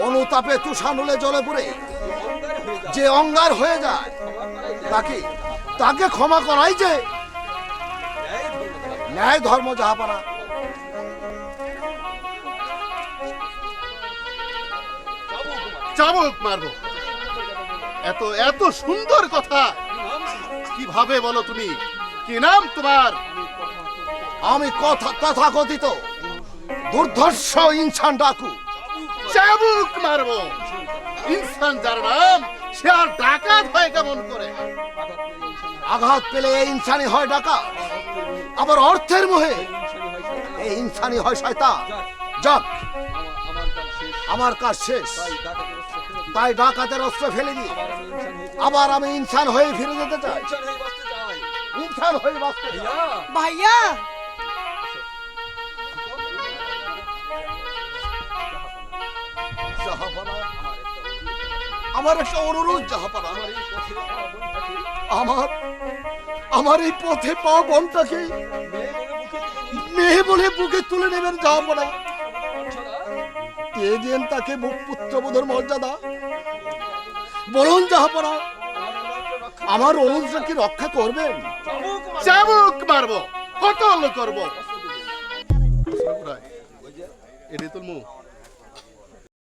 অনুতাপে তুষানলে জ্বলে পুড়ে যে অঙ্গার হয়ে যায় তাকে তাকে ক্ষমা করাই যে ন্যায় ধর্ম জাহাপানা। চাবুক মারবো। এত এত সুন্দর কথা কিভাবে বলো তুমি? কি নাম তোমার? আমি তথাকথিত দুর্ধর্ষ ইনসান ডাকু। চাবুক মারবো। ইনসান যার নাম সে আর ডাকাত হয় কেমন করে? আঘাত পেলে এই ইনসানি হয় ডাকাত, আবার অর্থের মোহে এই ইনসানি হয় শয়তান। যাক, আমার কাজ শেষ, তাই ডাকাতের অস্ত্র ফেলে দিই আবার আমি ইনসান হয়ে ফিরে যেতে চাই, ইনসান হয়ে বাঁচতে চাই। ভাইয়া জাহাপানা, আমার একটা অনুরোধ জাহাপানা, আমার এই পথে পাওয়া বোনটাকে মেয়ে বলে বুকে তুলে নেবেন জাহাপানা। দিয়ে দেন তাকে পুত্রবোধের মর্যাদা। বলুন জাহাপানা, আমার অনুরোধটাকে রক্ষা করবেন? চাবুক মারবো, কতল করবো। এটি তোর মুখ।